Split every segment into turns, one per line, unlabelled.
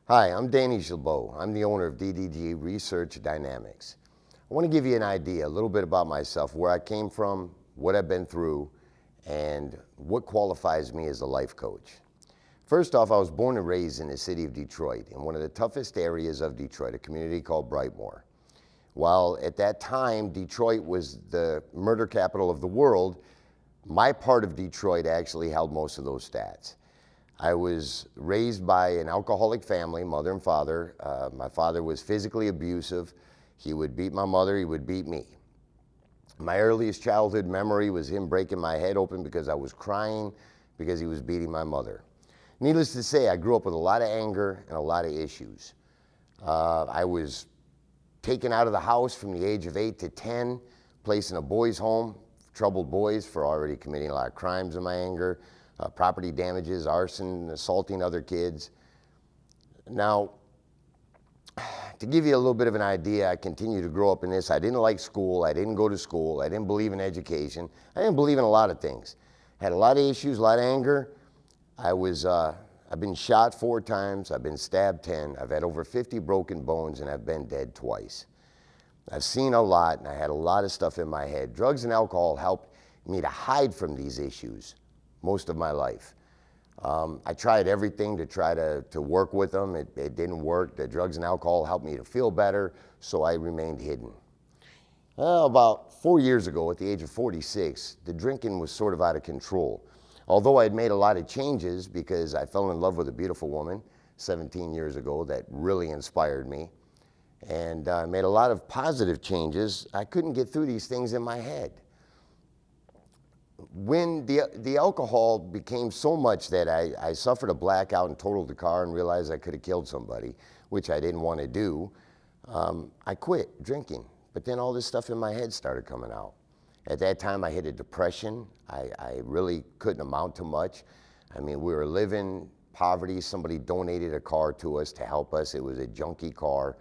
Hi, I'm Danny Gilbeau. I'm the owner of DDG Research Dynamics. I want to give you an idea, a little bit about myself, where I came from, what I've been through, and what qualifies me as a life coach. First off, I was born and raised in the city of Detroit, in one of the toughest areas of Detroit, a community called Brightmoor. While at that time, Detroit was the murder capital of the world, my part of Detroit actually held most of those stats. I was raised by an alcoholic family, mother and father. My father was physically abusive. He would beat my mother, he would beat me. My earliest childhood memory was him breaking my head open because I was crying because he was beating my mother. Needless to say, I grew up with a lot of anger and a lot of issues. I was taken out of the house from the age of 8 to 10, placed in a boys' home, troubled boys for already committing a lot of crimes in my anger. Property damages, arson, assaulting other kids. Now, to give you a little bit of an idea, I continued to grow up in this. I didn't like school, I didn't go to school, I didn't believe in education, I didn't believe in a lot of things. Had a lot of issues, a lot of anger. I've been shot 4 times, I've been stabbed 10, I've had over 50 broken bones, and I've been dead twice. I've seen a lot, and I had a lot of stuff in my head. Drugs and alcohol helped me to hide from these issues most of my life. I tried everything to try to work with them. It didn't work. The drugs and alcohol helped me to feel better, so I remained hidden. About 4 years ago, at the age of 46, the drinking was sort of out of control. Although I had made a lot of changes because I fell in love with a beautiful woman 17 years ago that really inspired me, and I made a lot of positive changes, I couldn't get through these things in my head. When the alcohol became so much that I suffered a blackout and totaled the car and realized I could have killed somebody, which I didn't want to do, I quit drinking. But then all this stuff in my head started coming out. At that time, I hit a depression. I really couldn't amount to much. I mean, we were living poverty. Somebody donated a car to us to help us. It was a junky car.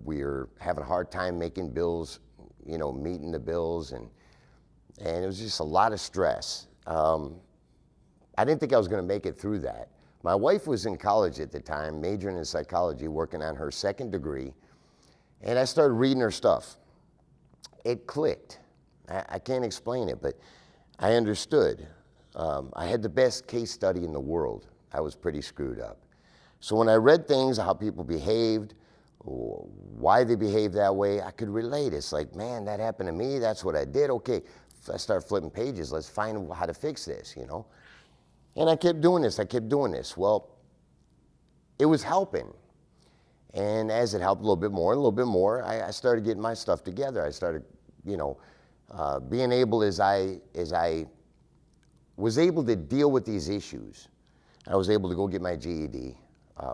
We were having a hard time making bills, meeting the bills, and it was just a lot of stress. I didn't think I was going to make it through that. My wife was in college at the time, majoring in psychology, working on her 2nd degree, and I started reading her stuff. It clicked. I can't explain it, but I understood. I had the best case study in the world. I was pretty screwed up. So when I read things, how people behaved, why they behaved that way, I could relate. It's like, man, that happened to me, that's what I did, okay. I started flipping pages, let's find how to fix this, And I kept doing this, Well, it was helping. And as it helped a little bit more, I started getting my stuff together. I started, being able as I was able to deal with these issues. I was able to go get my GED,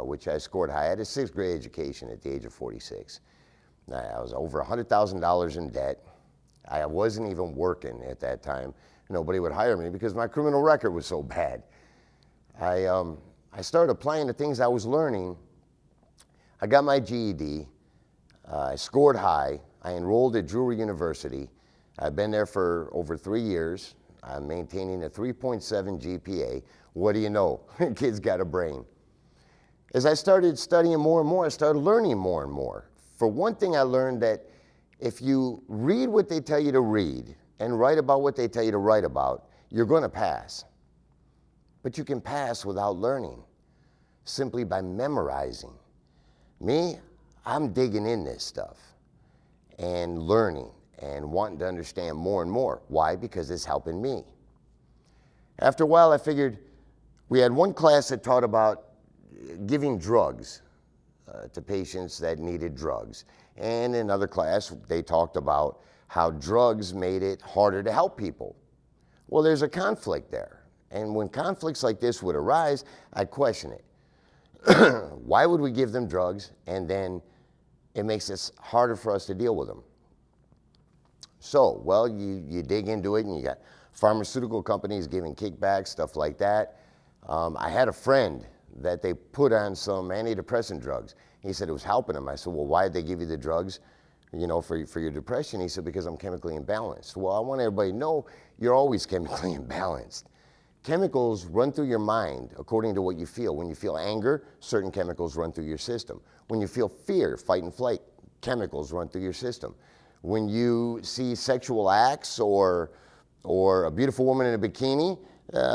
which I scored high. I had a 6th grade education at the age of 46. I was over $100,000 in debt. I wasn't even working at that time. Nobody would hire me because my criminal record was so bad. I started applying the things I was learning. I got my GED. I scored high. I enrolled at Drury University. I've been there for over 3 years. I'm maintaining a 3.7 GPA. What do you know? Kid's got a brain. As I started studying more and more, I started learning more and more. For one thing, I learned that if you read what they tell you to read and write about what they tell you to write about, you're going to pass. But you can pass without learning, simply by memorizing. Me, I'm digging in this stuff and learning and wanting to understand more and more. Why? Because it's helping me. After a while, I figured we had one class that taught about giving drugs to patients that needed drugs. And in another class, they talked about how drugs made it harder to help people. Well, there's a conflict there. And when conflicts like this would arise, I'd question it. Why would we give them drugs and then it makes it harder for us to deal with them? So, well, you dig into it and you got pharmaceutical companies giving kickbacks, stuff like that. I had a friend that they put on some antidepressant drugs. He said it was helping him. I said, well, why did they give you the drugs, for your depression? He said, because I'm chemically imbalanced. Well, I want everybody to know you're always chemically imbalanced. Chemicals run through your mind according to what you feel. When you feel anger, certain chemicals run through your system. When you feel fear, fight and flight, chemicals run through your system. When you see sexual acts or a beautiful woman in a bikini,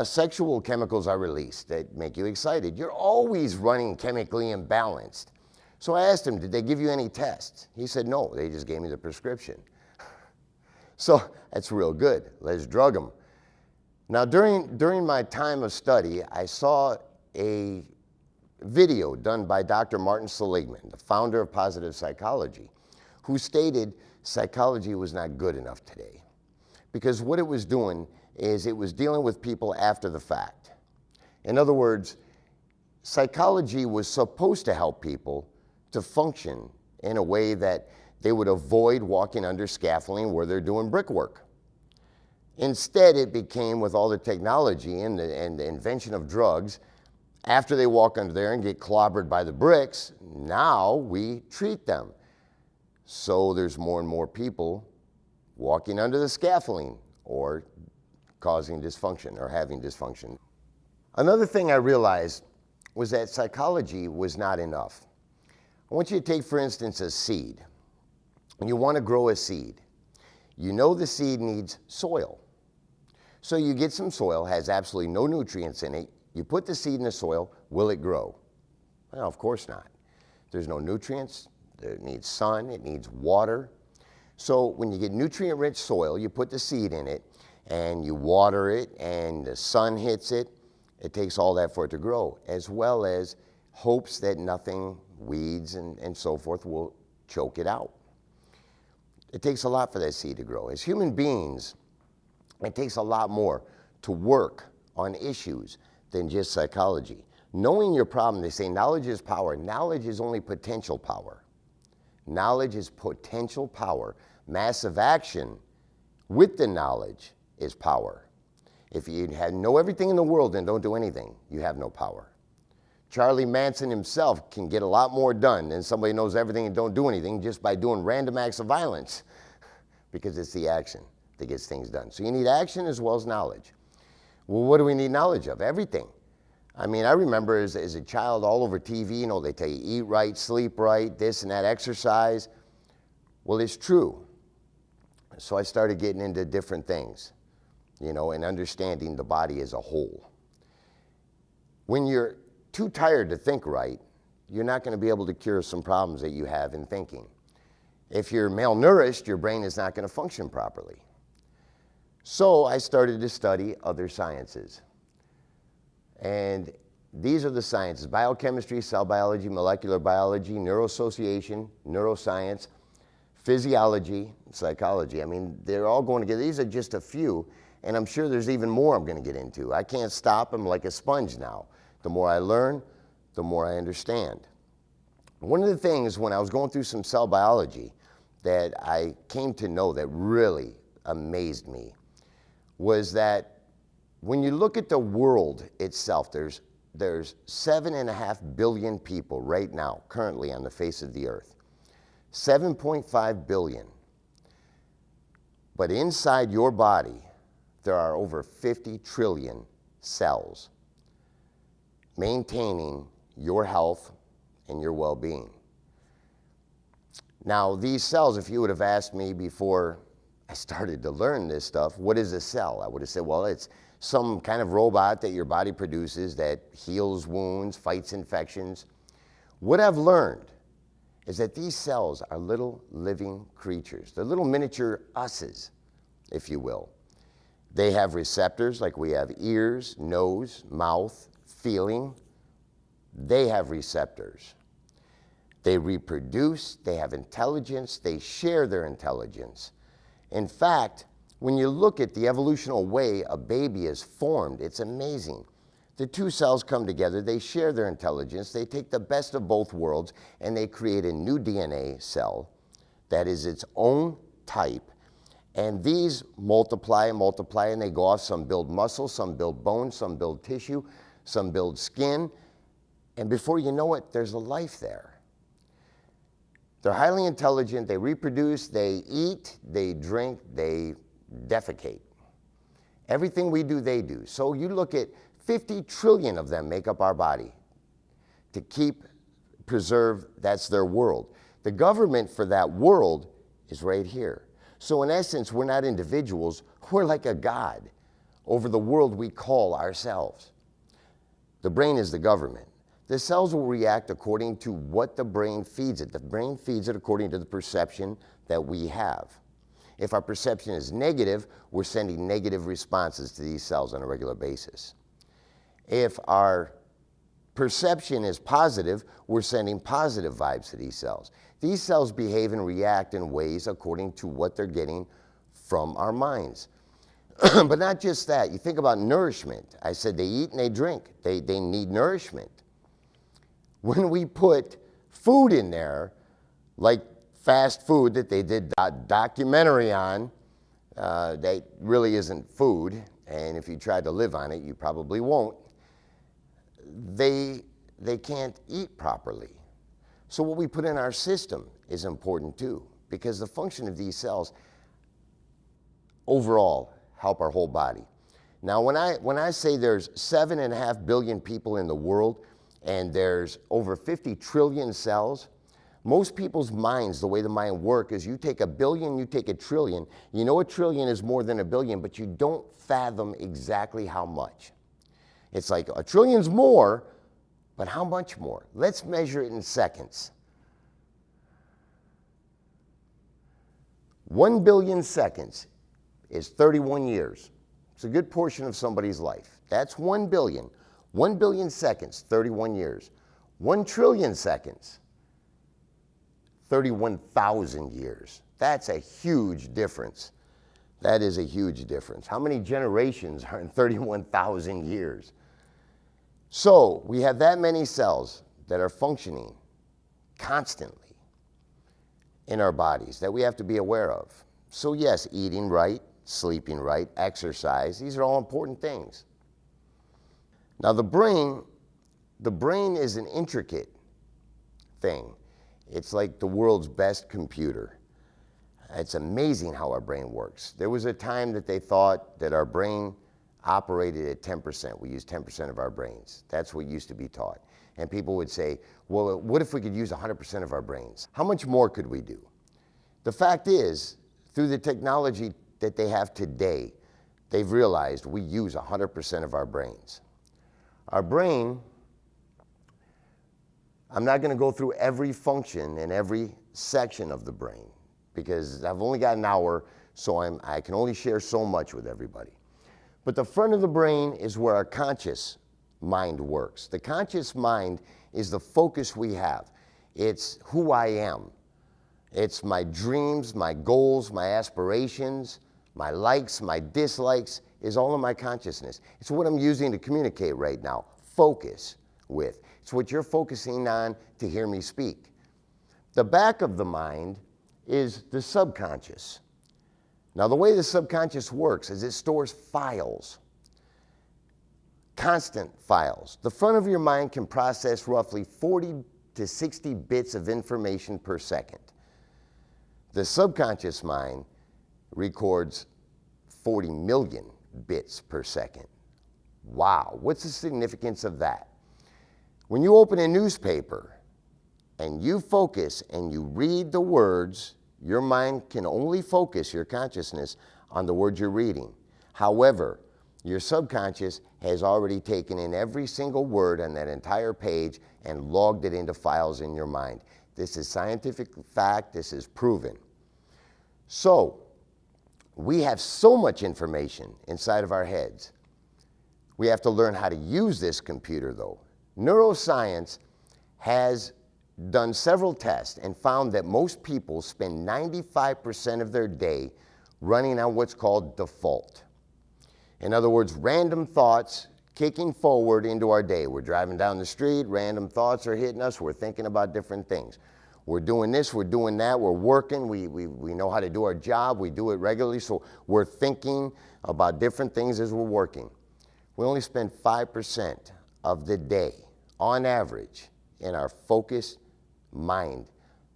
sexual chemicals are released that make you excited. You're always running chemically imbalanced. So I asked him, did they give you any tests? He said, no, they just gave me the prescription. So that's real good. Let's drug them. Now, during my time of study, I saw a video done by Dr. Martin Seligman, the founder of positive psychology, who stated psychology was not good enough today. Because what it was doing is it was dealing with people after the fact. In other words, psychology was supposed to help people to function in a way that they would avoid walking under scaffolding where they're doing brickwork. Instead, it became, with all the technology and the invention of drugs, after they walk under there and get clobbered by the bricks, now we treat them. So there's more and more people walking under the scaffolding or causing dysfunction or having dysfunction. Another thing I realized was that psychology was not enough. I want you to take, for instance, a seed. When you want to grow a seed, you know the seed needs soil. So you get some soil, has absolutely no nutrients in it. You put the seed in the soil, will it grow? Well, of course not. There's no nutrients, it needs sun, it needs water. So when you get nutrient-rich soil, you put the seed in it, and you water it, and the sun hits it. It takes all that for it to grow, as well as hopes that nothing, weeds and so forth, will choke it out. It takes a lot for that seed to grow. As human beings, it takes a lot more to work on issues than just psychology. Knowing your problem, they say knowledge is power. Knowledge is only potential power. Knowledge is potential power. Massive action with the knowledge is power. If you know everything in the world and don't do anything, you have no power. Charlie Manson himself can get a lot more done than somebody who knows everything and don't do anything just by doing random acts of violence, because it's the action that gets things done. So you need action as well as knowledge. Well, what do we need knowledge of? Everything. I mean, I remember as a child all over TV, they tell you eat right, sleep right, this and that, exercise. Well, it's true. So I started getting into different things, and understanding the body as a whole. When you're too tired to think right, you're not going to be able to cure some problems that you have in thinking. If you're malnourished, your brain is not going to function properly. So I started to study other sciences. And these are the sciences: biochemistry, cell biology, molecular biology, neurosociation, neuroscience, physiology, psychology. I mean, they're all going together. These are just a few, and I'm sure there's even more I'm going to get into. I can't stop. I'm like a sponge now. The more I learn, the more I understand. One of the things when I was going through some cell biology that I came to know that really amazed me was that when you look at the world itself, there's 7.5 billion people right now, currently on the face of the earth. 7.5 billion. But inside your body, there are over 50 trillion cells maintaining your health and your well-being. Now, these cells, if you would have asked me before I started to learn this stuff, what is a cell? I would have said, well, it's some kind of robot that your body produces that heals wounds, fights infections. What I've learned is that these cells are little living creatures. They're little miniature us's, if you will. They have receptors like we have ears, nose, mouth, feeling. They have receptors. They reproduce, they have intelligence, they share their intelligence. In fact, when you look at the evolutional way a baby is formed, it's amazing. The two cells come together, they share their intelligence, they take the best of both worlds, and they create a new DNA cell that is its own type. And these multiply and multiply, and they go off. Some build muscle, some build bone, some build tissue, some build skin. And before you know it, there's a life there. They're highly intelligent, they reproduce, they eat, they drink, they defecate. Everything we do, they do. So you look at 50 trillion of them make up our body to preserve, that's their world. The government for that world is right here. So in essence, we're not individuals, we're like a god over the world we call ourselves. The brain is the government. The cells will react according to what the brain feeds it. The brain feeds it according to the perception that we have. If our perception is negative, we're sending negative responses to these cells on a regular basis. If our perception is positive, we're sending positive vibes to these cells. These cells behave and react in ways according to what they're getting from our minds. But not just that. You think about nourishment. I said they eat and they drink. They need nourishment. When we put food in there, like fast food that they did a documentary on, that really isn't food, and if you tried to live on it, you probably won't. They can't eat properly. So what we put in our system is important too, because the function of these cells overall help our whole body. Now when I say there's 7.5 billion people in the world and there's over 50 trillion cells, most people's minds, the way the mind works is you take a billion, you take a trillion. You know a trillion is more than a billion, but you don't fathom exactly how much. It's like a trillion's more, but how much more? Let's measure it in seconds. 1 billion seconds is 31 years. It's a good portion of somebody's life. That's 1 billion. 1 billion seconds, 31 years. 1 trillion seconds, 31,000 years. That's a huge difference. That is a huge difference. How many generations are in 31,000 years? So we have that many cells that are functioning constantly in our bodies that we have to be aware of. So yes, eating right, sleeping right, exercise, these are all important things. Now the brain is an intricate thing. It's like the world's best computer. It's amazing how our brain works. There was a time that they thought that our brain operated at 10%. We use 10% of our brains. That's what used to be taught. And people would say, well, what if we could use 100% of our brains? How much more could we do? The fact is, through the technology that they have today, they've realized we use 100% of our brains. Our brain, I'm not going to go through every function and every section of the brain because I've only got an hour, so I can only share so much with everybody. But the front of the brain is where our conscious mind works. The conscious mind is the focus we have. It's who I am. It's my dreams, my goals, my aspirations, my likes, my dislikes, is all in my consciousness. It's what I'm using to communicate right now, focus with. It's what you're focusing on to hear me speak. The back of the mind is the subconscious. Now the way the subconscious works is it stores files, constant files. The front of your mind can process roughly 40 to 60 bits of information per second. The subconscious mind records 40 million bits per second. Wow, what's the significance of that? When you open a newspaper and you focus and you read the words, your mind can only focus your consciousness on the words you're reading. However, your subconscious has already taken in every single word on that entire page and logged it into files in your mind. This is scientific fact, this is proven. So, we have so much information inside of our heads. We have to learn how to use this computer though. Neuroscience has done several tests and found that most people spend 95% of their day running on what's called default. In other words, random thoughts kicking forward into our day. We're driving down the street, random thoughts are hitting us, we're thinking about different things. We're doing this, we're doing that, we're working, we know how to do our job, we do it regularly, so we're thinking about different things as we're working. We only spend 5% of the day, on average, in our focused mind.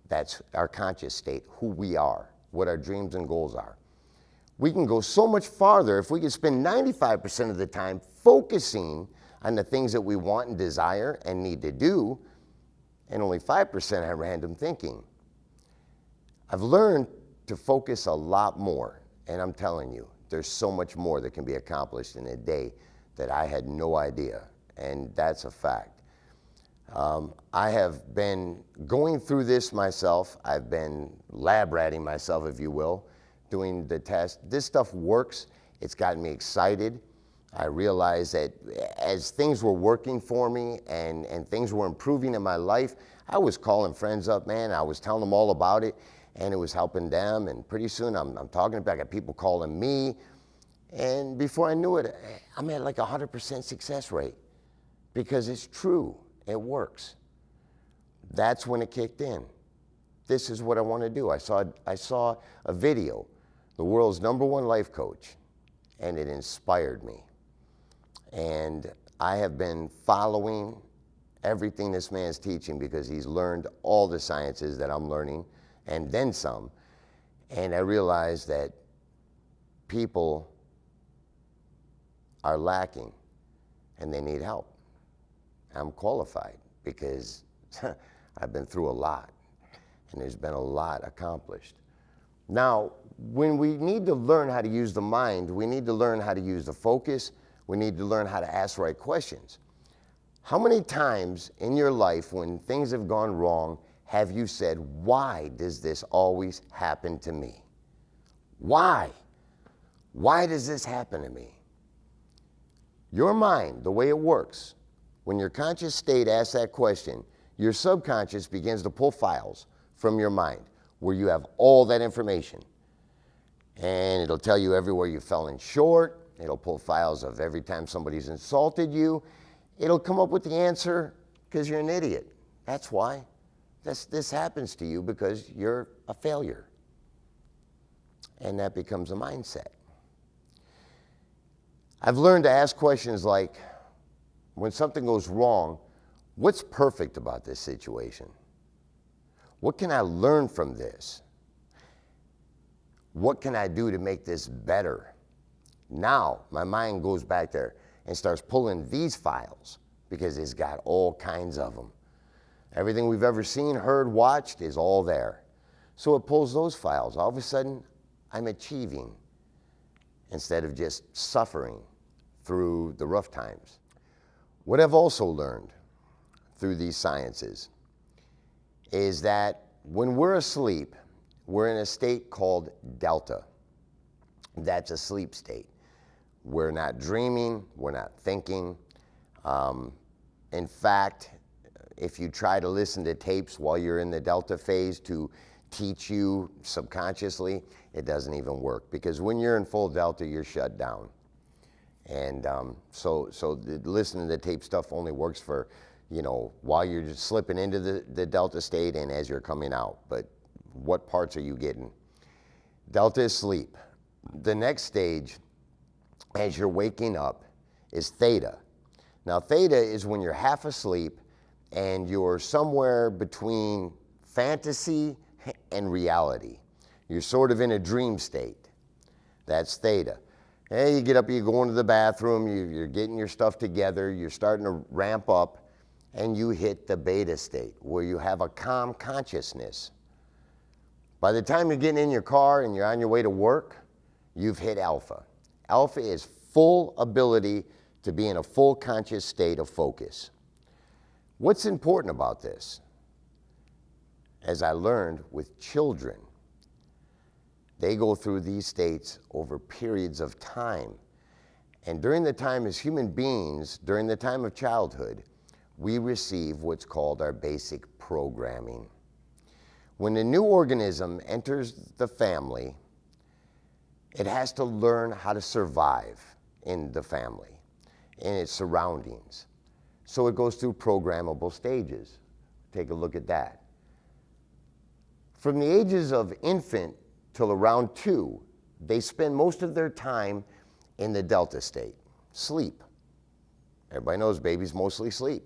That's our conscious state, who we are, what our dreams and goals are. We can go so much farther if we can spend 95% of the time focusing on the things that we want and desire and need to do, and only 5% on random thinking. I've learned to focus a lot more, and I'm telling you, there's so much more that can be accomplished in a day that I had no idea, and that's a fact. I have been going through this myself. I've been lab ratting myself, if you will, doing the test. This stuff works. It's gotten me excited. I realized that as things were working for me and things were improving in my life, I was calling friends up, man. I was telling them all about it, and it was helping them. And pretty soon I'm talking about, I got people calling me. And before I knew it, I'm at like 100% success rate because it's true. It works. That's when it kicked in. This is what I want to do. I saw a video, the world's #1 life coach, and it inspired me. And I have been following everything this man's teaching because he's learned all the sciences that I'm learning and then some. And I realized that people are lacking and they need help. I'm qualified because I've been through a lot and there's been a lot accomplished. Now, when we need to learn how to use the mind, we need to learn how to use the focus. We need to learn how to ask the right questions. How many times in your life when things have gone wrong have you said, why does this always happen to me? Why? Why does this happen to me? Your mind, the way it works, when your conscious state asks that question, your subconscious begins to pull files from your mind where you have all that information. And it'll tell you everywhere you fell in short. It'll pull files of every time somebody's insulted you. It'll come up with the answer because you're an idiot. That's why. This happens to you because you're a failure. And that becomes a mindset. I've learned to ask questions like, when something goes wrong, what's perfect about this situation? What can I learn from this? What can I do to make this better? Now, my mind goes back there and starts pulling these files because it's got all kinds of them. Everything we've ever seen, heard, watched is all there. So it pulls those files. All of a sudden, I'm achieving instead of just suffering through the rough times. What I've also learned through these sciences is that when we're asleep, we're in a state called delta. That's a sleep state. We're not dreaming, we're not thinking. In fact, if you try to listen to tapes while you're in the delta phase to teach you subconsciously, it doesn't even work because when you're in full delta, you're shut down. And so listening to the tape stuff only works for, while you're just slipping into the delta state and as you're coming out. But what parts are you getting? Delta is sleep. The next stage, as you're waking up, is theta. Now, theta is when you're half asleep and you're somewhere between fantasy and reality. You're sort of in a dream state. That's theta. Hey, you get up, you go into the bathroom, you're getting your stuff together, you're starting to ramp up, and you hit the beta state, where you have a calm consciousness. By the time you're getting in your car and you're on your way to work, you've hit alpha. Alpha is full ability to be in a full conscious state of focus. What's important about this? As I learned with children, they go through these states over periods of time. And during the time as human beings, during the time of childhood, we receive what's called our basic programming. When a new organism enters the family, it has to learn how to survive in the family, in its surroundings. So it goes through programmable stages. Take a look at that. From the ages of infant till around 2, they spend most of their time in the delta state, sleep. Everybody knows babies mostly sleep.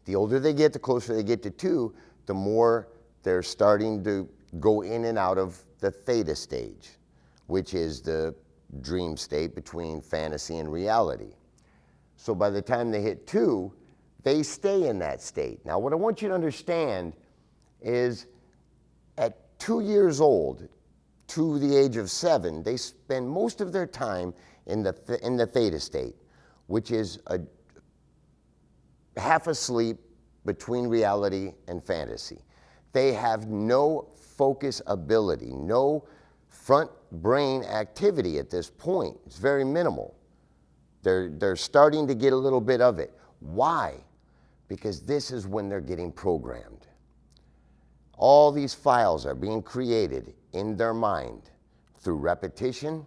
The older they get, the closer they get to 2, the more they're starting to go in and out of the theta stage, which is the dream state between fantasy and reality. So by the time they hit 2, they stay in that state. Now, what I want you to understand is at 2 years old to the age of 7, they spend most of their time in the theta state, which is a half asleep between reality and fantasy. They have no focus ability, no front brain activity at this point. It's very minimal. They're starting to get a little bit of it. Why? Because this is when they're getting programmed. All these files are being created in their mind through repetition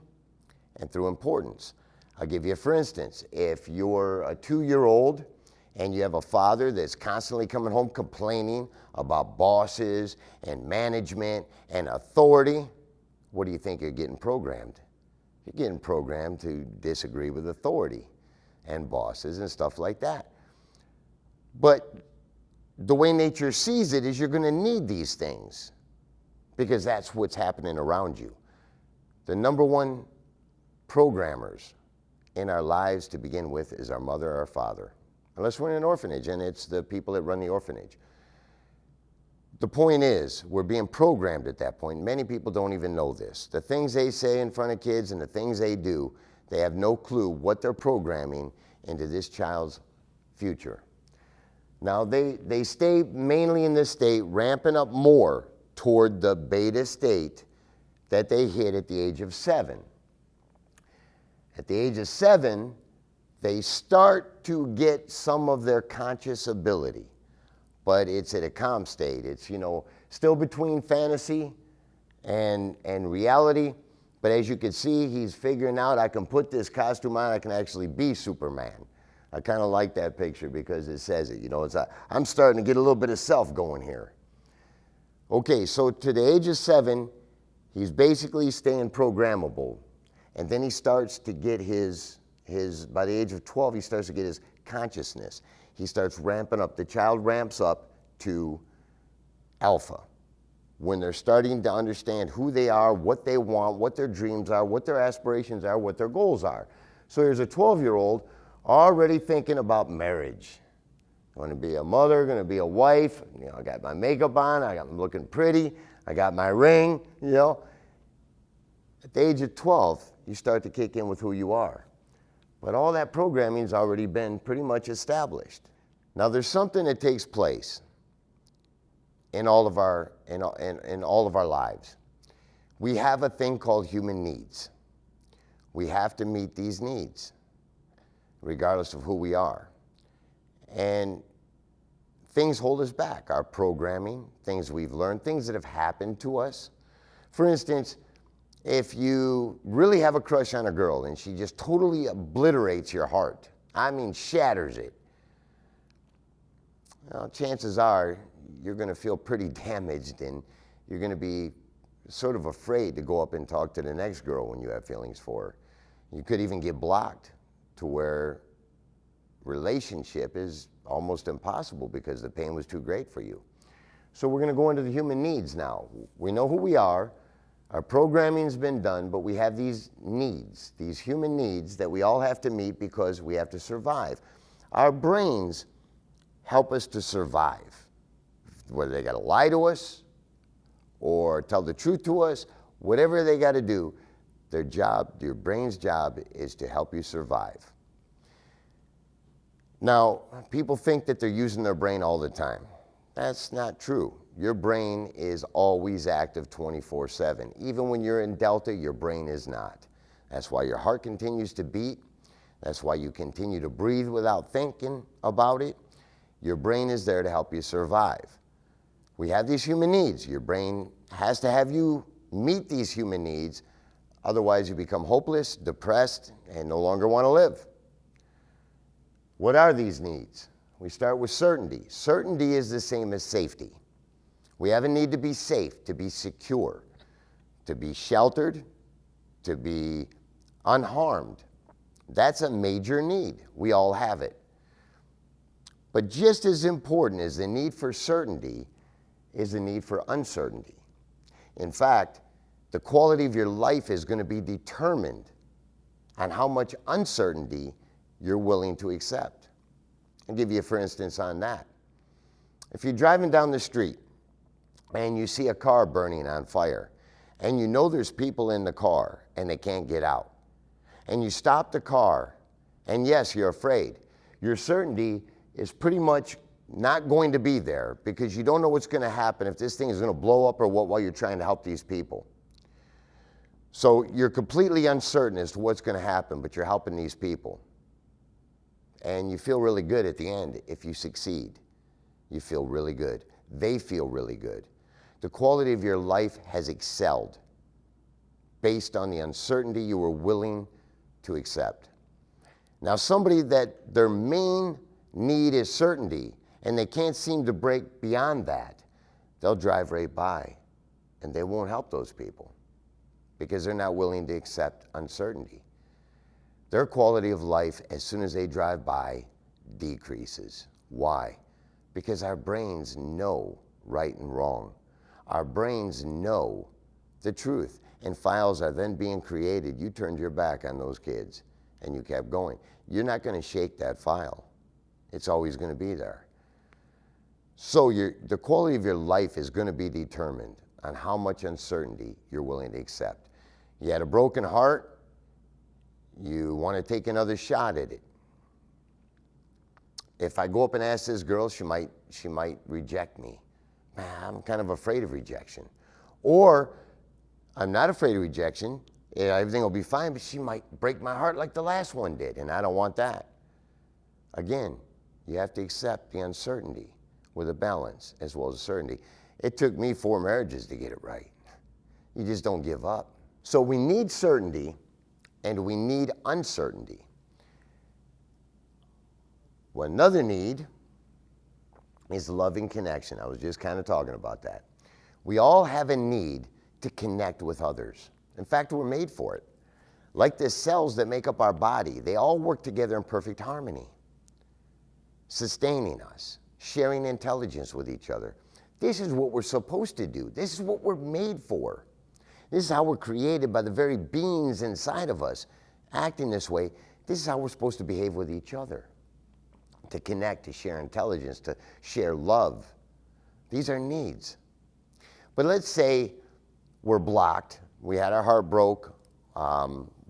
and through importance. I'll give you, for instance, if you're a 2-year-old and you have a father that's constantly coming home complaining about bosses and management and authority, what do you think you're getting programmed? You're getting programmed to disagree with authority and bosses and stuff like that. But the way nature sees it is you're going to need these things because that's what's happening around you. The number one programmers in our lives to begin with is our mother or our father, unless we're in an orphanage and it's the people that run the orphanage. The point is, we're being programmed at that point. Many people don't even know this. The things they say in front of kids and the things they do, they have no clue what they're programming into this child's future. Now, they stay mainly in this state, ramping up more toward the beta state that they hit at the age of 7. At the age of 7, they start to get some of their conscious ability, but it's at a calm state. It's, still between fantasy and reality, but as you can see, he's figuring out, I can put this costume on, I can actually be Superman. I kind of like that picture because it says it, I'm starting to get a little bit of self going here. Okay, so to the age of 7, he's basically staying programmable. And then he starts to get by the age of 12, he starts to get his consciousness. He starts ramping up. The child ramps up to alpha when they're starting to understand who they are, what they want, what their dreams are, what their aspirations are, what their goals are. So here's a 12-year-old already thinking about marriage. Going to be a mother, going to be a wife. I got my makeup on, I'm looking pretty, I got my ring, At the age of 12, you start to kick in with who you are. But all that programming's already been pretty much established. Now there's something that takes place in all of our lives. We have a thing called human needs. We have to meet these needs, regardless of who we are. And things hold us back. Our programming, things we've learned, things that have happened to us. For instance, if you really have a crush on a girl and she just totally obliterates your heart, shatters it, well, chances are you're going to feel pretty damaged and you're going to be sort of afraid to go up and talk to the next girl when you have feelings for her. You could even get blocked to where relationship is almost impossible because the pain was too great for you. So we're going to go into the human needs now. We know who we are. Our programming's been done, but we have these needs, these human needs that we all have to meet because we have to survive. Our brains help us to survive. Whether they got to lie to us or tell the truth to us, whatever they got to do, their job, your brain's job is to help you survive. Now, people think that they're using their brain all the time. That's not true. Your brain is always active 24/7. Even when you're in delta, your brain is not. That's why your heart continues to beat. That's why you continue to breathe without thinking about it. Your brain is there to help you survive. We have these human needs. Your brain has to have you meet these human needs. Otherwise, you become hopeless, depressed, and no longer want to live. What are these needs? We start with certainty. Certainty is the same as safety. We have a need to be safe, to be secure, to be sheltered, to be unharmed. That's a major need. We all have it. But just as important as the need for certainty is the need for uncertainty. In fact, The quality of your life is going to be determined on how much uncertainty you're willing to accept. I'll give you for instance on that. If you're driving down the street and you see a car burning on fire, and you know there's people in the car and they can't get out, and you stop the car, and yes, you're afraid, your certainty is pretty much not going to be there because you don't know what's going to happen, if this thing is going to blow up or what, while you're trying to help these people. So you're completely uncertain as to what's going to happen, but you're helping these people. And you feel really good at the end if you succeed. You feel really good. They feel really good. The quality of your life has excelled based on the uncertainty you were willing to accept. Now, somebody that their main need is certainty and they can't seem to break beyond that, they'll drive right by and they won't help those people because they're not willing to accept uncertainty. Their quality of life, as soon as they drive by, decreases. Why? Because our brains know right and wrong. Our brains know the truth, and files are then being created. You turned your back on those kids and you kept going. You're not going to shake that file. It's always going to be there. So the quality of your life is going to be determined on how much uncertainty you're willing to accept. You had a broken heart, you want to take another shot at it. If I go up and ask this girl, she might reject me. Man, I'm kind of afraid of rejection. Or I'm not afraid of rejection, everything will be fine, but she might break my heart like the last one did, and I don't want that. Again, you have to accept the uncertainty with a balance as well as certainty. It took me 4 marriages to get it right. You just don't give up. So we need certainty and we need uncertainty. Well, another need is loving connection. I was just kind of talking about that. We all have a need to connect with others. In fact, we're made for it. Like the cells that make up our body, they all work together in perfect harmony, sustaining us, sharing intelligence with each other. This is what we're supposed to do. This is what we're made for. This is how we're created by the very beings inside of us. Acting this way, this is how we're supposed to behave with each other. To connect, to share intelligence, to share love. These are needs. But let's say we're blocked. We had our heart broke.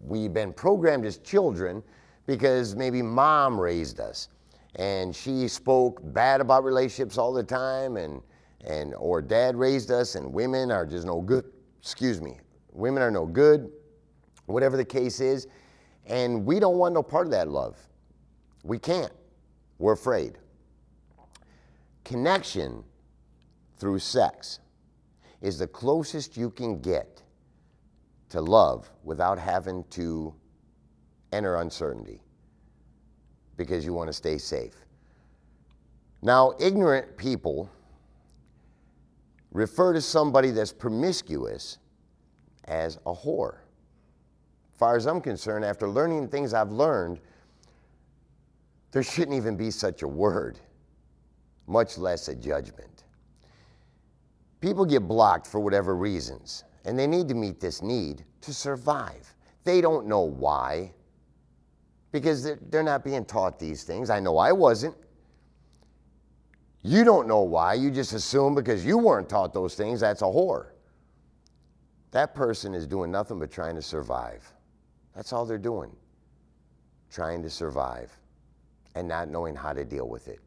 We've been programmed as children because maybe mom raised us and she spoke bad about relationships all the time, or dad raised us and women are just no good. Women are no good, whatever the case is. And we don't want no part of that love. We can't. We're afraid. Connection through sex is the closest you can get to love without having to enter uncertainty because you want to stay safe. Now, ignorant people refer to somebody that's promiscuous as a whore. As far as I'm concerned, after learning things I've learned, there shouldn't even be such a word, much less a judgment. People get blocked for whatever reasons, and they need to meet this need to survive. They don't know why, because they're not being taught these things. I know I wasn't. You don't know why. You just assume because you weren't taught those things, that's a whore. That person is doing nothing but trying to survive. That's all they're doing, trying to survive and not knowing how to deal with it.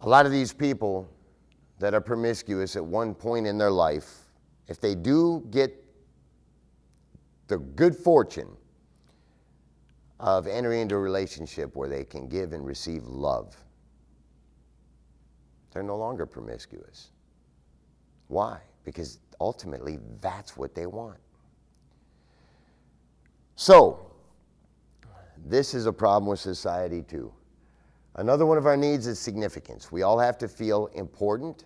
A lot of these people that are promiscuous at one point in their life, if they do get the good fortune of entering into a relationship where they can give and receive love, they're no longer promiscuous. Why? Because ultimately that's what they want. So, this is a problem with society too. Another one of our needs is significance. We all have to feel important.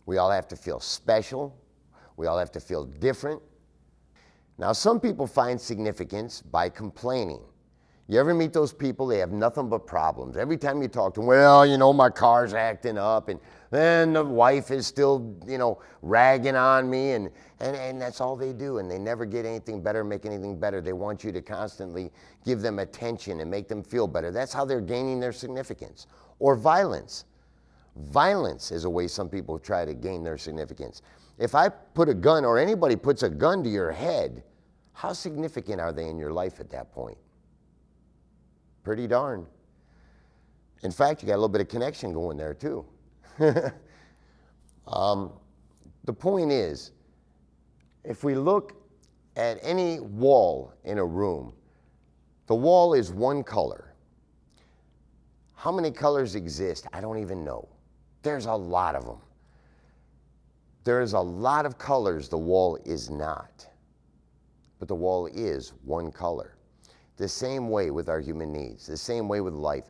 We all have to feel special. We all have to feel different. Now, some people find significance by complaining. You ever meet those people, they have nothing but problems. Every time you talk to them, well, you know, my car's acting up, and then the wife is still, you know, ragging on me, and that's all they do, and they never get anything better, make anything better. They want you to constantly give them attention and make them feel better. That's how they're gaining their significance. Or violence. Violence is a way some people try to gain their significance. If I put a gun, or anybody puts a gun to your head, how significant are they in your life at that point? Pretty darn. In fact, you got a little bit of connection going there too. The point is, if we look at any wall in a room, the wall is one color. How many colors exist? I don't even know. There's a lot of them. There's a lot of colors the wall is not, but the wall is one color. The same way with our human needs, the same way with life.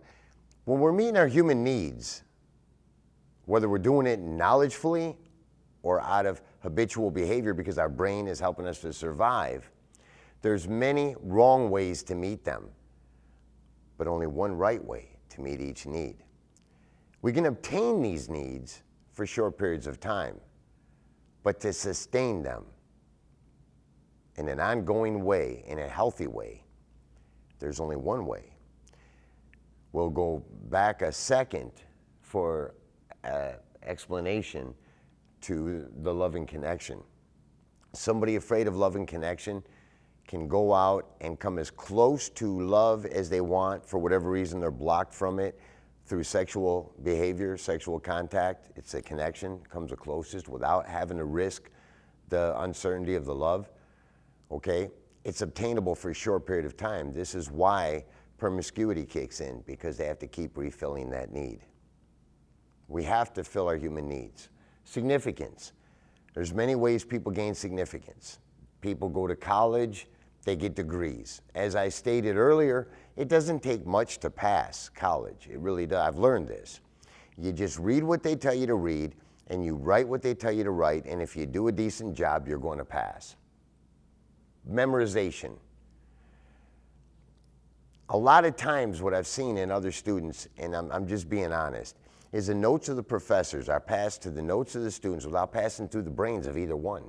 When we're meeting our human needs, whether we're doing it knowledgefully or out of habitual behavior because our brain is helping us to survive, there's many wrong ways to meet them, but only one right way to meet each need. We can obtain these needs for short periods of time, but to sustain them in an ongoing way, in a healthy way, there's only one way. We'll go back a second for explanation to the loving connection. Somebody afraid of loving connection can go out and come as close to love as they want. For whatever reason, they're blocked from it through sexual behavior, sexual contact. It's a connection, comes the closest without having to risk the uncertainty of the love, okay? It's obtainable for a short period of time. This is why promiscuity kicks in, because they have to keep refilling that need. We have to fill our human needs. Significance. There's many ways people gain significance. People go to college, they get degrees. As I stated earlier, it doesn't take much to pass college. It really does. I've learned this. You just read what they tell you to read, and you write what they tell you to write, and if you do a decent job, you're going to pass. Memorization. A lot of times what I've seen in other students, and I'm just being honest, is the notes of the professors are passed to the notes of the students without passing through the brains of either one.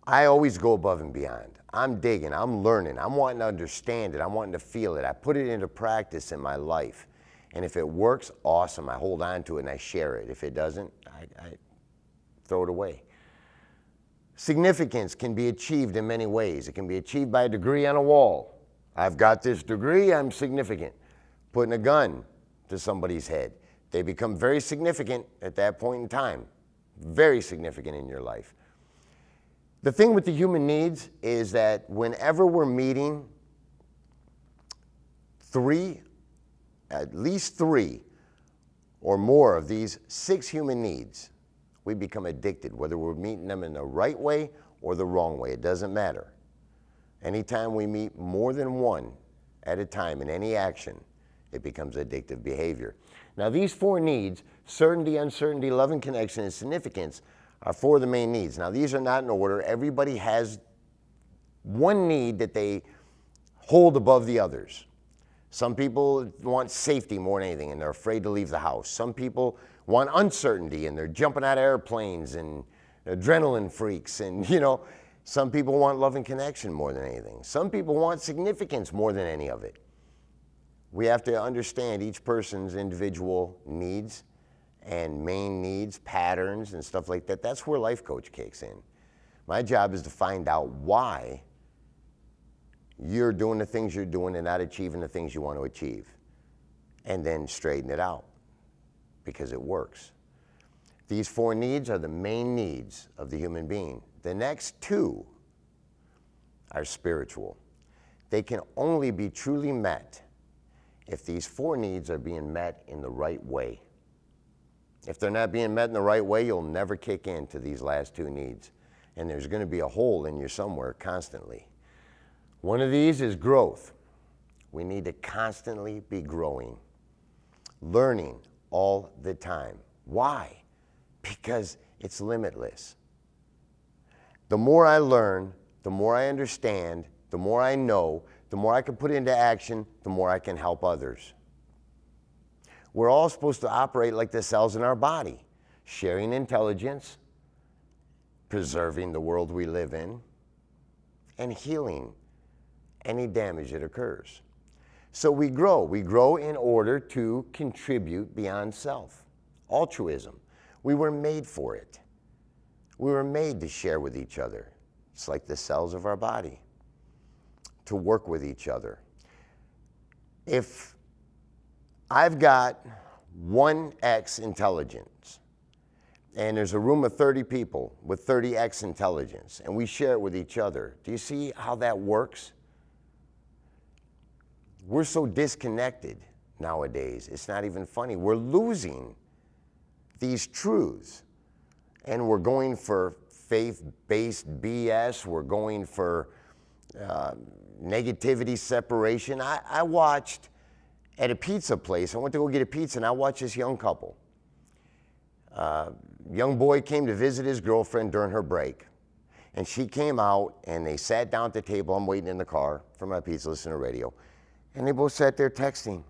I always go above and beyond. I'm digging, I'm learning, I'm wanting to understand it, I'm wanting to feel it. I put it into practice in my life. And if it works, awesome, I hold on to it and I share it. If it doesn't, I throw it away. Significance can be achieved in many ways. It can be achieved by a degree on a wall. I've got this degree, I'm significant. Putting a gun to somebody's head. They become very significant at that point in time. Very significant in your life. The thing with the human needs is that whenever we're meeting at least three or more of these 6 human needs, we become addicted, whether we're meeting them in the right way or the wrong way. It doesn't matter. Anytime we meet more than one at a time in any action, it becomes addictive behavior. Now these 4 needs, certainty, uncertainty, love and connection, and significance, are 4 of the main needs. Now these are not in order. Everybody has one need that they hold above the others. Some people want safety more than anything and they're afraid to leave the house. Some people want uncertainty and they're jumping out of airplanes and adrenaline freaks, and some people want love and connection more than anything. Some people want significance more than any of it. We have to understand each person's individual needs and main needs, patterns and stuff like that. That's where Life Coach kicks in. My job is to find out why you're doing the things you're doing and not achieving the things you want to achieve, and then straighten it out, because it works. These 4 needs are the main needs of the human being. The next 2 are spiritual. They can only be truly met if these 4 needs are being met in the right way. If they're not being met in the right way, you'll never kick into these last 2 needs. And there's going to be a hole in you somewhere constantly. One of these is growth. We need to constantly be growing, learning all the time. Why? Because it's limitless. The more I learn, the more I understand, the more I know, the more I can put into action, the more I can help others. We're all supposed to operate like the cells in our body, sharing intelligence, preserving the world we live in, and healing any damage that occurs. So we grow. We grow in order to contribute beyond self. Altruism. We were made for it. We were made to share with each other. It's like the cells of our body, to work with each other. If I've got 1x intelligence, and there's a room of 30 people with 30x intelligence, and we share it with each other, do you see how that works? We're so disconnected nowadays, it's not even funny. We're losing these truths, and we're going for faith-based BS. We're going for negativity separation. I watched at a pizza place, I went to go get a pizza, and I watched this young couple. Young boy came to visit his girlfriend during her break, and she came out, and they sat down at the table. I'm waiting in the car for my pizza, listening to radio. And they both sat there texting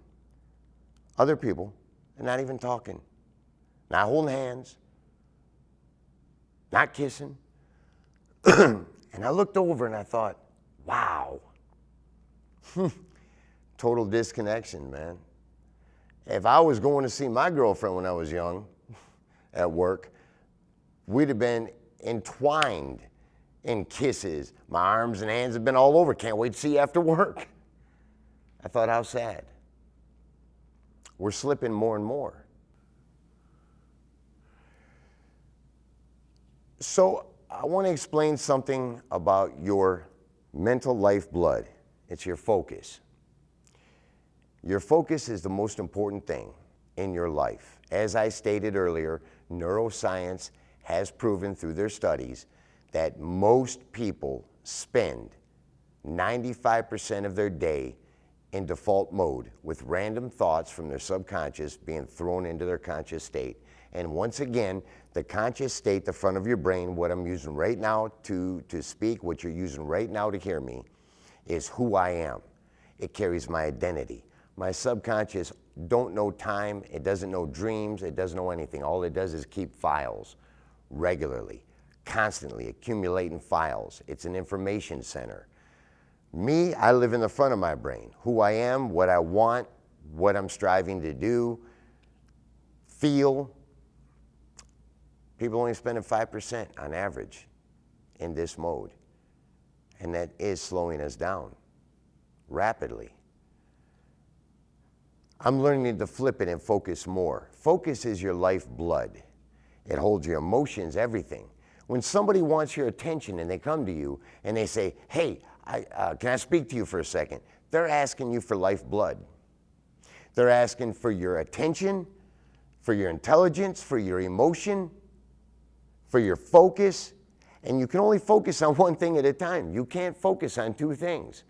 other people and not even talking, not holding hands, not kissing. And I looked over and I thought, wow, total disconnection, man. If I was going to see my girlfriend when I was young at work, we'd have been entwined in kisses. My arms and hands have been all over. Can't wait to see you after work. I thought, how sad. We're slipping more and more. So I want to explain something about your mental lifeblood. It's your focus. Your focus is the most important thing in your life. As I stated earlier, neuroscience has proven through their studies that most people spend 95% of their day in default mode with random thoughts from their subconscious being thrown into their conscious state. And once again, the conscious state, the front of your brain, what I'm using right now to speak, what you're using right now to hear me, is who I am. It carries my identity. My subconscious don't know time, it doesn't know dreams, it doesn't know anything. All it does is keep files regularly, constantly accumulating files. It's an information center. Me, I live in the front of my brain. Who I am, what I want, what I'm striving to do, feel. People only spending 5% on average in this mode. And that is slowing us down rapidly. I'm learning to flip it and focus more. Focus is your lifeblood. It holds your emotions, everything. When somebody wants your attention and they come to you and they say, hey, can I speak to you for a second? They're asking you for lifeblood. They're asking for your attention, for your intelligence, for your emotion, for your focus. And you can only focus on one thing at a time. You can't focus on two things.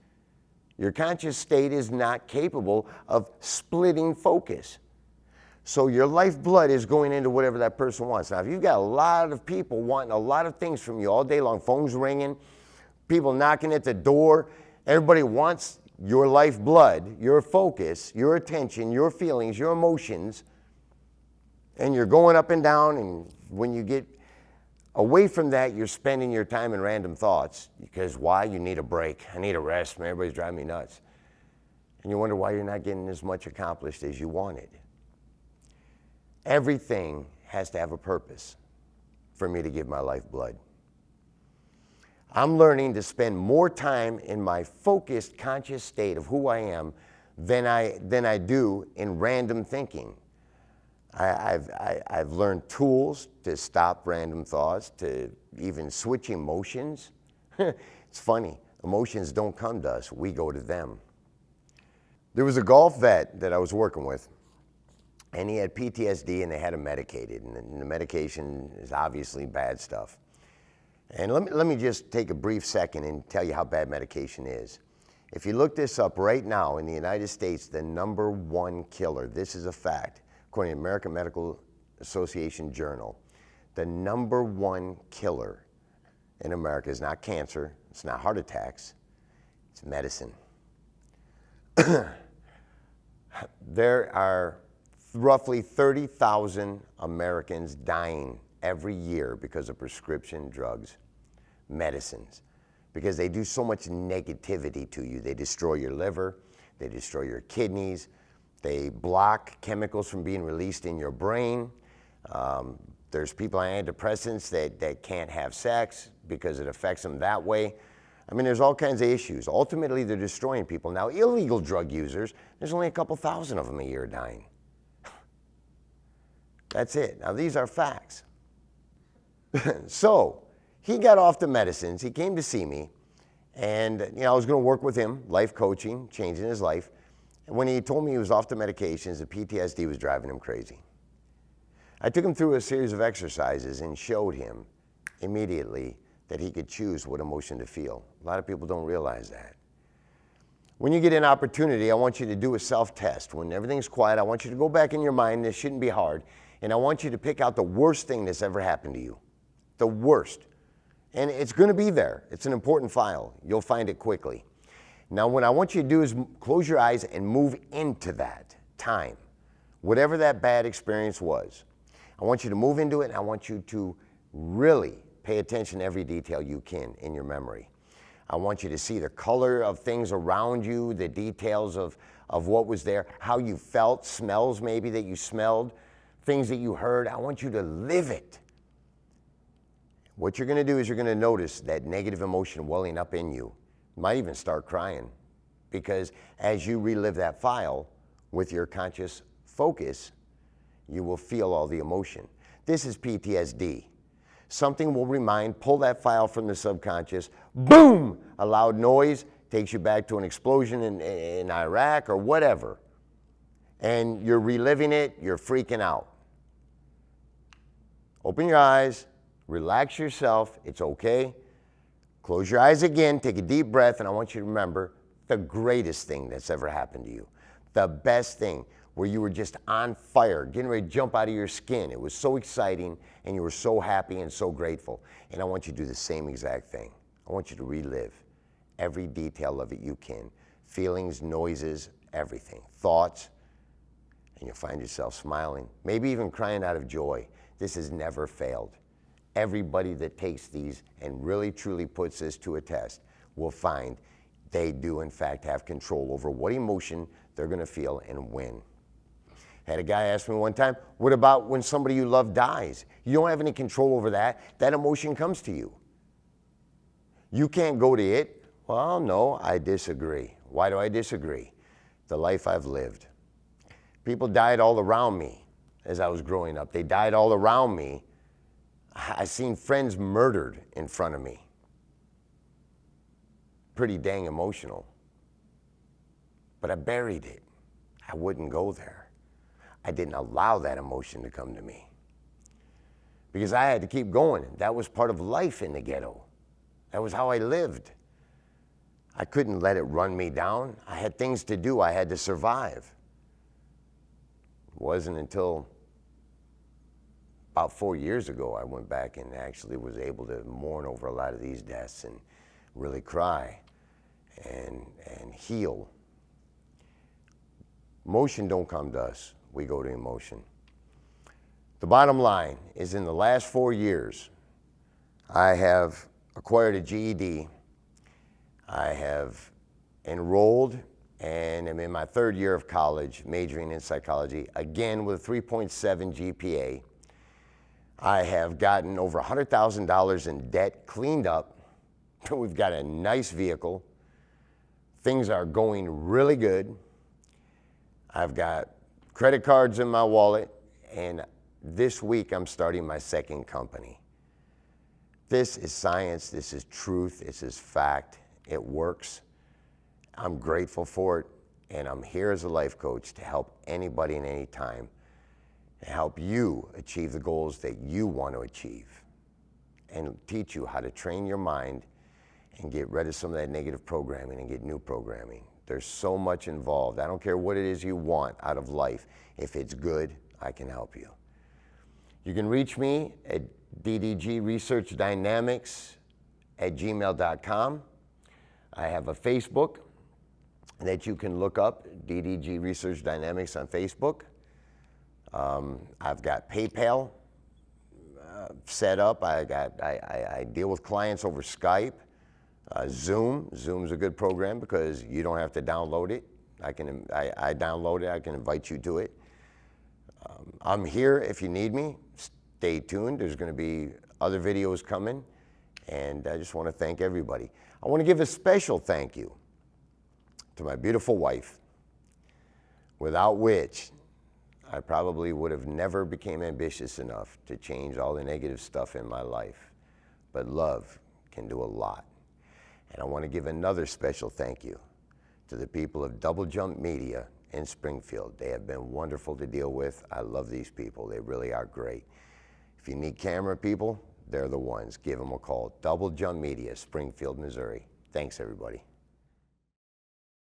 Your conscious state is not capable of splitting focus. So your lifeblood is going into whatever that person wants. Now, if you've got a lot of people wanting a lot of things from you all day long, phones ringing, people knocking at the door, everybody wants your lifeblood, your focus, your attention, your feelings, your emotions, and you're going up and down, and when you get away from that, you're spending your time in random thoughts. Because why? You need a break. I need a rest. Man, everybody's driving me nuts. And you wonder why you're not getting as much accomplished as you wanted. Everything has to have a purpose for me to give my lifeblood. I'm learning to spend more time in my focused, conscious state of who I am than I do in random thinking. I've learned tools to stop random thoughts, to even switch emotions. It's funny, emotions don't come to us, we go to them. There was a golf vet that I was working with, and he had PTSD, and they had him medicated, and the medication is obviously bad stuff. And let me just take a brief second and tell you how bad medication is. If you look this up right now in the United States, the #1 killer, this is a fact, according to the American Medical Association Journal, the #1 killer in America is not cancer, it's not heart attacks, it's medicine. There are roughly 30,000 Americans dying every year because of prescription drugs, medicines, because they do so much negativity to you. They destroy your liver, they destroy your kidneys, they block chemicals from being released in your brain. There's people on antidepressants that can't have sex because it affects them that way. I mean, there's all kinds of issues. Ultimately, they're destroying people. Now, illegal drug users, there's only a couple thousand of them a year dying. That's it. Now, these are facts. So, he got off the medicines. He came to see me, and I was going to work with him, life coaching, changing his life. And when he told me he was off the medications, the PTSD was driving him crazy. I took him through a series of exercises and showed him immediately that he could choose what emotion to feel. A lot of people don't realize that. When you get an opportunity, I want you to do a self-test. When everything's quiet, I want you to go back in your mind. This shouldn't be hard. And I want you to pick out the worst thing that's ever happened to you. The worst. And it's going to be there. It's an important file. You'll find it quickly. Now, what I want you to do is close your eyes and move into that time, whatever that bad experience was. I want you to move into it, and I want you to really pay attention to every detail you can in your memory. I want you to see the color of things around you, the details of what was there, how you felt, smells maybe that you smelled, things that you heard. I want you to live it. What you're going to do is you're going to notice that negative emotion welling up in you. You might even start crying, because as you relive that file with your conscious focus, you will feel all the emotion. This is PTSD. Something will pull that file from the subconscious, boom, a loud noise takes you back to an explosion in Iraq or whatever. And you're reliving it, you're freaking out. Open your eyes, relax yourself, it's okay. Close your eyes again, take a deep breath, and I want you to remember the greatest thing that's ever happened to you. The best thing, where you were just on fire, getting ready to jump out of your skin. It was so exciting, and you were so happy and so grateful. And I want you to do the same exact thing. I want you to relive every detail of it you can. Feelings, noises, everything. Thoughts, and you'll find yourself smiling, maybe even crying out of joy. This has never failed. Everybody that takes these and really truly puts this to a test will find they do in fact have control over what emotion they're going to feel and when. Had a guy ask me one time, what about when somebody you love dies? You don't have any control over that. That emotion comes to you. You can't go to it. Well, no, I disagree. Why do I disagree? The life I've lived. People died all around me as I was growing up. They died all around me. I seen friends murdered in front of me. Pretty dang emotional. But I buried it. I wouldn't go there. I didn't allow that emotion to come to me, because I had to keep going. That was part of life in the ghetto. That was how I lived. I couldn't let it run me down. I had things to do. I had to survive. It wasn't until about 4 years ago I went back and actually was able to mourn over a lot of these deaths and really cry and heal. Emotion don't come to us. We go to emotion. The bottom line is, in the last 4 years, I have acquired a GED. I have enrolled and am in my 3rd year of college, majoring in psychology, again with a 3.7 GPA. I have gotten over $100,000 in debt cleaned up. We've got a nice vehicle. Things are going really good. I've got credit cards in my wallet, and this week I'm starting my 2nd company. This is science, this is truth, this is fact. It works. I'm grateful for it, and I'm here as a life coach to help anybody and any time, to help you achieve the goals that you want to achieve, and teach you how to train your mind and get rid of some of that negative programming and get new programming. There's so much involved. I don't care what it is you want out of life. If it's good, I can help you. You can reach me at DDG Research Dynamics at gmail.com. I have a Facebook, that you can look up, DDG Research Dynamics on Facebook. I've got PayPal set up. I deal with clients over Skype. Zoom. Zoom's a good program because you don't have to download it. I download it. I can invite you to it. I'm here if you need me. Stay tuned. There's going to be other videos coming. And I just want to thank everybody. I want to give a special thank you to my beautiful wife, without which I probably would have never became ambitious enough to change all the negative stuff in my life. But love can do a lot. And I want to give another special thank you to the people of Double Jump Media in Springfield. They have been wonderful to deal with. I love these people. They really are great. If you need camera people, they're the ones. Give them a call. Double Jump Media, Springfield, Missouri. Thanks, everybody.